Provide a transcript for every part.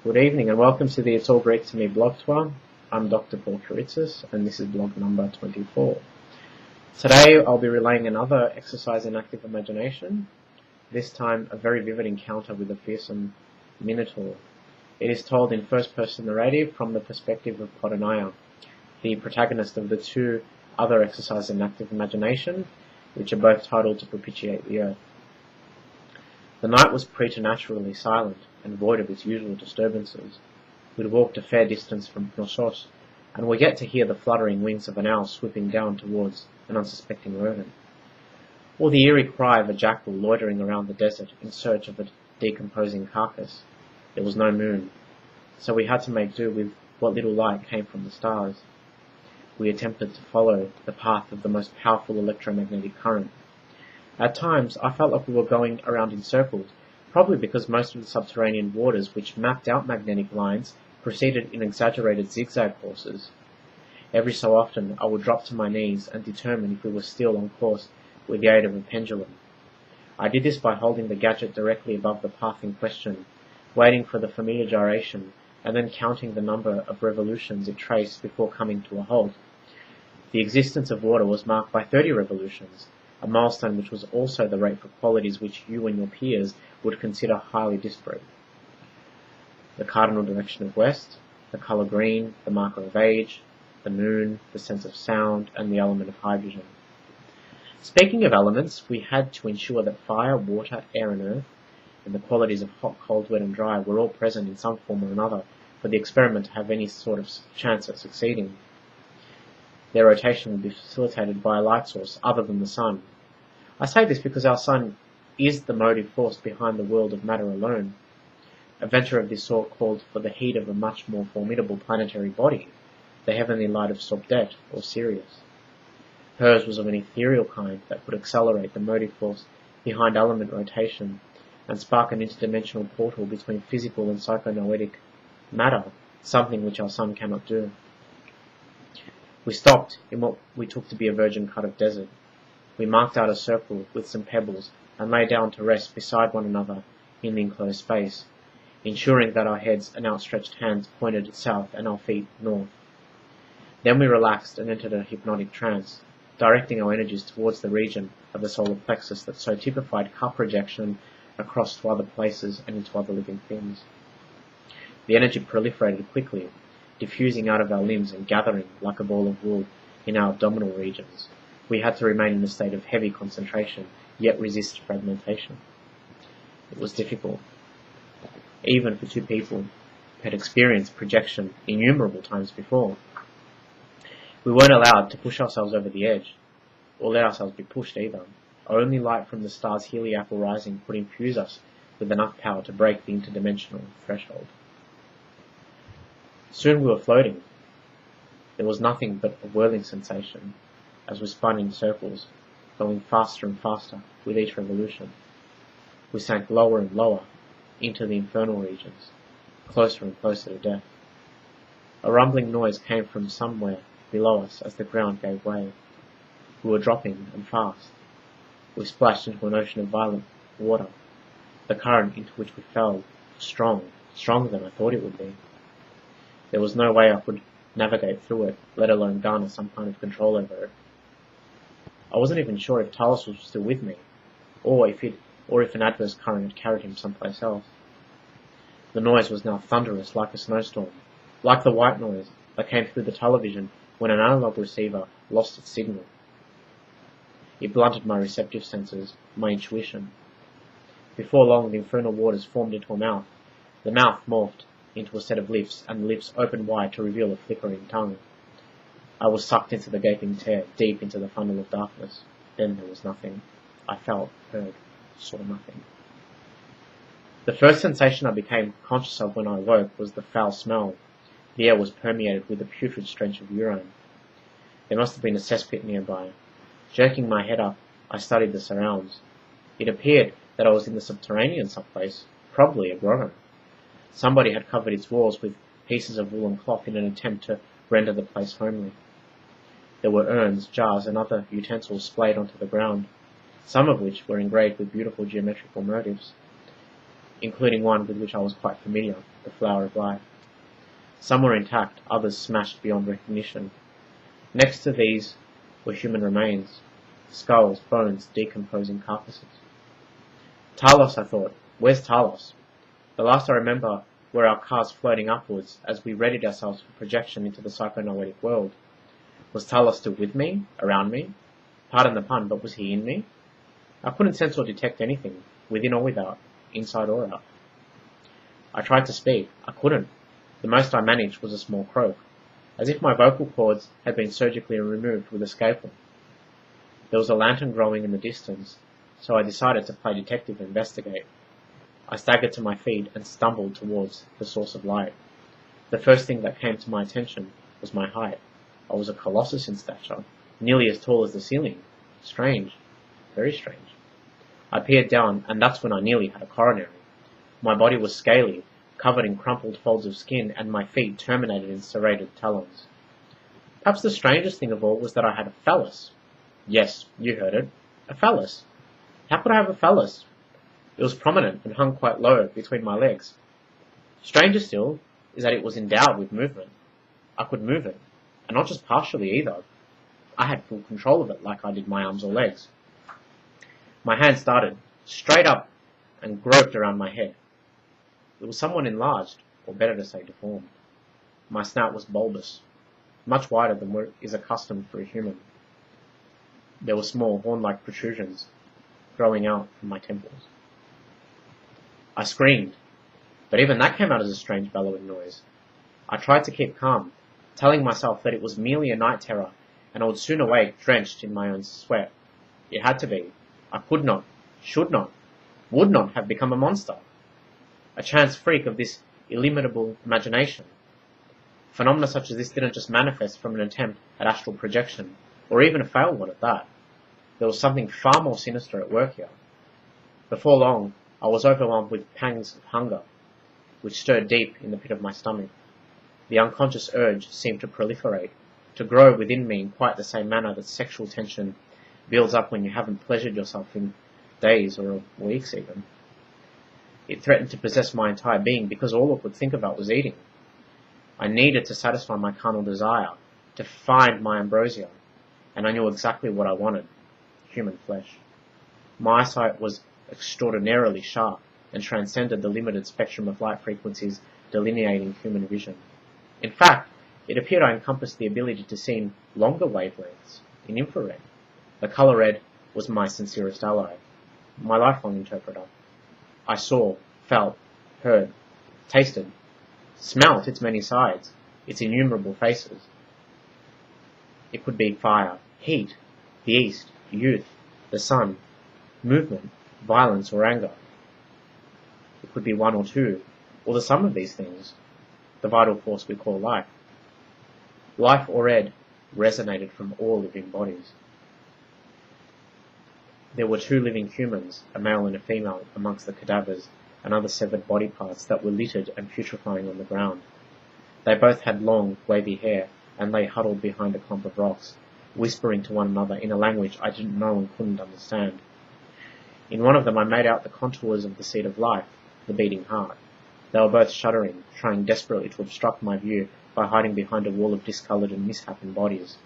Good evening and welcome to the It's All Greek to Me blog tour. I'm Dr. Paul Kiritsis and this is blog number 24. Today I'll be relaying another exercise in active imagination, this time a very vivid encounter with a fearsome Minotaur. It is told in first person narrative from the perspective of Podaniah, the protagonist of the two other exercises in active imagination, which are both titled To Propitiate the Earth. The night was preternaturally silent and void of its usual disturbances. We'd walked a fair distance from Knossos, and were yet to hear the fluttering wings of an owl swooping down towards an unsuspecting rodent, or the eerie cry of a jackal loitering around the desert in search of a decomposing carcass. There was no moon, so we had to make do with what little light came from the stars. We attempted to follow the path of the most powerful electromagnetic current. At times, I felt like we were going around in circles, probably because most of the subterranean waters which mapped out magnetic lines proceeded in exaggerated zigzag courses. Every so often, I would drop to my knees and determine if we were still on course with the aid of a pendulum. I did this by holding the gadget directly above the path in question, waiting for the familiar gyration, and then counting the number of revolutions it traced before coming to a halt. The existence of water was marked by 30 revolutions, a milestone which was also the rate for qualities which you and your peers would consider highly disparate. The cardinal direction of west, the colour green, the marker of age, the moon, the sense of sound, and the element of hydrogen. Speaking of elements, we had to ensure that fire, water, air and earth, and the qualities of hot, cold, wet and dry were all present in some form or another for the experiment to have any sort of chance at succeeding. Their rotation would be facilitated by a light source other than the sun. I say this because our sun is the motive force behind the world of matter alone. A venture of this sort called for the heat of a much more formidable planetary body, the heavenly light of Sobdet or Sirius. Hers was of an ethereal kind that could accelerate the motive force behind element rotation and spark an interdimensional portal between physical and psychonoetic matter, something which our sun cannot do. We stopped in what we took to be a virgin cut of desert. We marked out a circle with some pebbles and lay down to rest beside one another in the enclosed space, ensuring that our heads and outstretched hands pointed south and our feet north. Then we relaxed and entered a hypnotic trance, directing our energies towards the region of the solar plexus that so typified cup projection across to other places and into other living things. The energy proliferated quickly, diffusing out of our limbs and gathering like a ball of wool in our abdominal regions. We had to remain in a state of heavy concentration, yet resist fragmentation. It was difficult, even for two people who had experienced projection innumerable times before. We weren't allowed to push ourselves over the edge, or let ourselves be pushed either. Only light from the star's heliacal rising could infuse us with enough power to break the interdimensional threshold. Soon we were floating. There was nothing but a whirling sensation, as we spun in circles, going faster and faster with each revolution. We sank lower and lower into the infernal regions, closer and closer to death. A rumbling noise came from somewhere below us as the ground gave way. We were dropping and fast. We splashed into an ocean of violent water. The current into which we fell was strong, stronger than I thought it would be. There was no way I could navigate through it, let alone garner some kind of control over it. I wasn't even sure if Talos was still with me, or if an adverse current had carried him someplace else. The noise was now thunderous like a snowstorm, like the white noise that came through the television when an analog receiver lost its signal. It blunted my receptive senses, my intuition. Before long, the infernal waters formed into a mouth. The mouth morphed into a set of lips, and the lips opened wide to reveal a flickering tongue. I was sucked into the gaping tear, deep into the funnel of darkness. Then there was nothing. I felt, heard, saw nothing. The first sensation I became conscious of when I awoke was the foul smell. The air was permeated with a putrid stench of urine. There must have been a cesspit nearby. Jerking my head up, I studied the surrounds. It appeared that I was in the subterranean someplace, probably a grotto. Somebody had covered its walls with pieces of woolen cloth in an attempt to render the place homely. There were urns, jars, and other utensils splayed onto the ground, some of which were engraved with beautiful geometrical motifs. including one with which I was quite familiar, the flower of life. Some were intact, others smashed beyond recognition. Next to these were human remains, skulls, bones, decomposing carcasses. Talos, I thought. Where's Talos? The last I remember were our cars floating upwards as we readied ourselves for projection into the psychonoetic world. Was Talos still with me? Around me? Pardon the pun, but was he in me? I couldn't sense or detect anything, within or without, inside or out. I tried to speak. I couldn't. The most I managed was a small croak, as if my vocal cords had been surgically removed with a scalpel. There was a lantern growing in the distance, so I decided to play detective and investigate. I staggered to my feet and stumbled towards the source of light. The first thing that came to my attention was my height. I was a colossus in stature, nearly as tall as the ceiling. Strange. Very strange. I peered down, and that's when I nearly had a coronary. My body was scaly, covered in crumpled folds of skin, and my feet terminated in serrated talons. Perhaps the strangest thing of all was that I had a phallus. Yes, you heard it. A phallus. How could I have a phallus? It was prominent and hung quite low between my legs. Stranger still is that it was endowed with movement. I could move it, and not just partially either. I had full control of it like I did my arms or legs. My hand started straight up and groped around my head. It was somewhat enlarged, or better to say deformed. My snout was bulbous, much wider than is accustomed for a human. There were small horn-like protrusions growing out from my temples. I screamed, but even that came out as a strange bellowing noise. I tried to keep calm, telling myself that it was merely a night terror, and I would soon awake drenched in my own sweat. It had to be. I could not, should not, would not have become a monster. A chance freak of this illimitable imagination. Phenomena such as this didn't just manifest from an attempt at astral projection, or even a failed one at that. There was something far more sinister at work here. Before long, I was overwhelmed with pangs of hunger, which stirred deep in the pit of my stomach. The unconscious urge seemed to proliferate, to grow within me in quite the same manner that sexual tension builds up when you haven't pleasured yourself in days or weeks even. It threatened to possess my entire being because all I could think about was eating. I needed to satisfy my carnal desire, to find my ambrosia, and I knew exactly what I wanted: human flesh. My eyesight was extraordinarily sharp and transcended the limited spectrum of light frequencies delineating human vision. In fact, it appeared I encompassed the ability to see in longer wavelengths, in infrared. The colour red was my sincerest ally, my lifelong interpreter. I saw, felt, heard, tasted, smelt its many sides, its innumerable faces. It could be fire, heat, the east, youth, the sun, movement, violence or anger. It could be one or two, or the sum of these things, the vital force we call life. Life or ed resonated from all living bodies. There were 2 living humans, a male and a female, amongst the cadavers and other severed body parts that were littered and putrefying on the ground. They both had long, wavy hair and lay huddled behind a clump of rocks, whispering to one another in a language I didn't know and couldn't understand. In one of them I made out the contours of the seed of life, the beating heart. They were both shuddering, trying desperately to obstruct my view by hiding behind a wall of discoloured and misshapen bodies.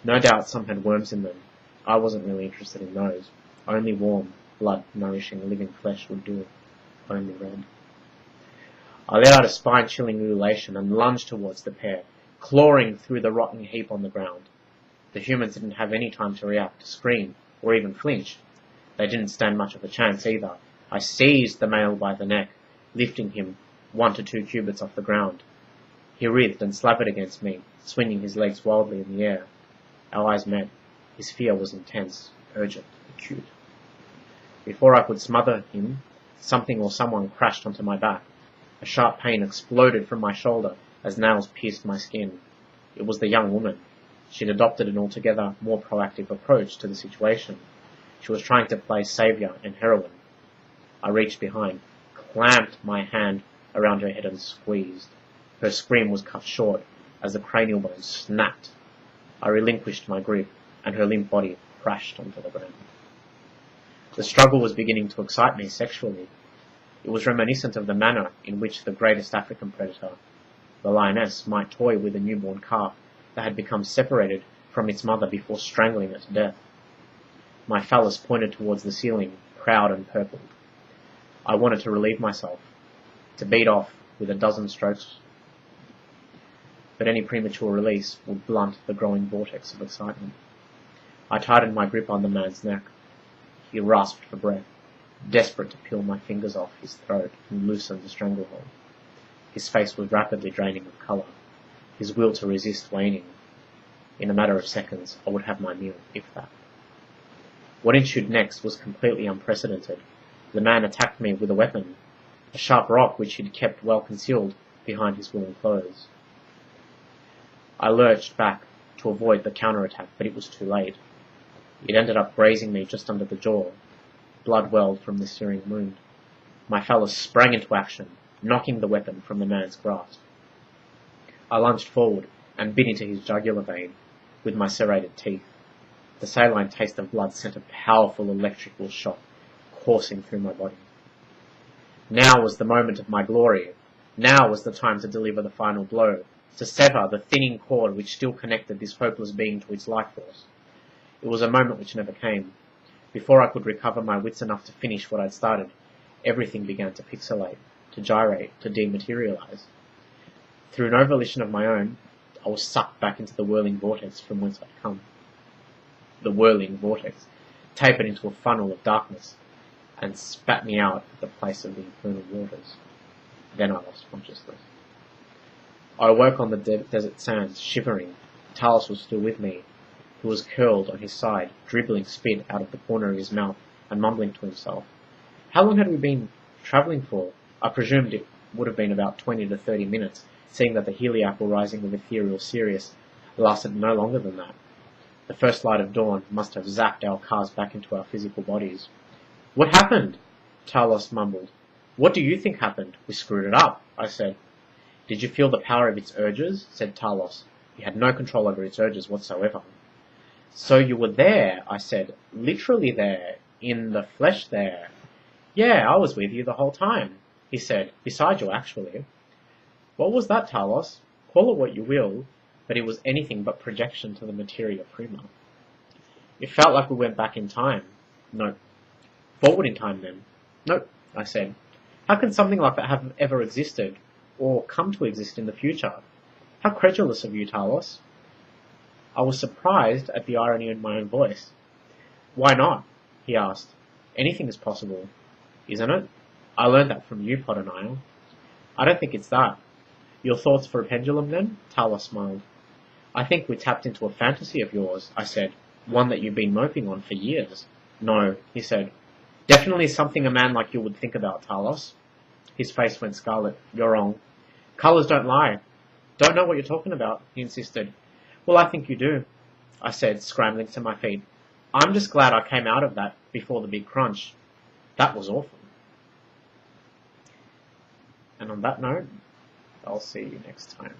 No doubt some had worms in them. I wasn't really interested in those. Only warm, blood-nourishing living flesh would do. Only red. I let out a spine-chilling ululation and lunged towards the pair, clawing through the rotten heap on the ground. The humans didn't have any time to react, scream, or even flinch. They didn't stand much of a chance either. I seized the male by the neck, lifting him 1 to 2 cubits off the ground. He writhed and slavered against me, swinging his legs wildly in the air. Our eyes met. His fear was intense, urgent, acute. Before I could smother him, something or someone crashed onto my back. A sharp pain exploded from my shoulder as nails pierced my skin. It was the young woman. She'd adopted an altogether more proactive approach to the situation. She was trying to play saviour and heroine. I reached behind, clamped my hand around her head and squeezed. Her scream was cut short as the cranial bone snapped. I relinquished my grip, and her limp body crashed onto the ground. The struggle was beginning to excite me sexually. It was reminiscent of the manner in which the greatest African predator, the lioness, might toy with a newborn calf that had become separated from its mother before strangling it to death. My phallus pointed towards the ceiling, proud and purpled. I wanted to relieve myself, to beat off with a dozen strokes, but any premature release would blunt the growing vortex of excitement. I tightened my grip on the man's neck. He rasped for breath, desperate to peel my fingers off his throat and loosen the stranglehold. His face was rapidly draining of colour, his will to resist waning. In a matter of seconds, I would have my meal, if that. What ensued next was completely unprecedented. The man attacked me with a weapon, a sharp rock which he'd kept well concealed behind his woolen clothes. I lurched back to avoid the counterattack, but it was too late. It ended up grazing me just under the jaw. Blood welled from the searing wound. My phallus sprang into action, knocking the weapon from the man's grasp. I lunged forward and bit into his jugular vein with my serrated teeth. The saline taste of blood sent a powerful electrical shock coursing through my body. Now was the moment of my glory. Now was the time to deliver the final blow, to sever the thinning cord which still connected this hopeless being to its life force. It was a moment which never came. Before I could recover my wits enough to finish what I'd started, everything began to pixelate, to gyrate, to dematerialize. Through no volition of my own, I was sucked back into the whirling vortex from whence I'd come. The whirling vortex tapered into a funnel of darkness and spat me out at the place of the infernal waters. Then I lost consciousness. I awoke on the desert sands, shivering. Talos was still with me. He was curled on his side, dribbling spit out of the corner of his mouth and mumbling to himself. How long had we been travelling for? I presumed it would have been about 20 to 30 minutes, seeing that the heliacal rising of ethereal Sirius lasted no longer than that. The first light of dawn must have zapped our cars back into our physical bodies. "What happened?" Talos mumbled. "What do you think happened? We screwed it up," I said. "Did you feel the power of its urges?" said Talos. "You had no control over its urges whatsoever." "So you were there," I said. "Literally there. In the flesh there." "Yeah, I was with you the whole time," he said. "Beside you, actually." "What was that, Talos? Call it what you will, but it was anything but projection to the materia prima." "It felt like we went back in time." "No." "Forward in time, then?" "Nope," I said. "How can something like that have ever existed, or come to exist in the future? How credulous of you, Talos." I was surprised at the irony in my own voice. "Why not?" he asked. "Anything is possible, isn't it? I learned that from you, Potternial." "I don't think it's that." "Your thoughts for a pendulum, then?" Talos smiled. "I think we tapped into a fantasy of yours," I said. "One that you've been moping on for years." "No," he said. "Definitely something a man like you would think about, Talos." His face went scarlet. "You're wrong. Colours don't lie." "Don't know what you're talking about," he insisted. "Well, I think you do," I said, scrambling to my feet. "I'm just glad I came out of that before the big crunch. That was awful." And on that note, I'll see you next time.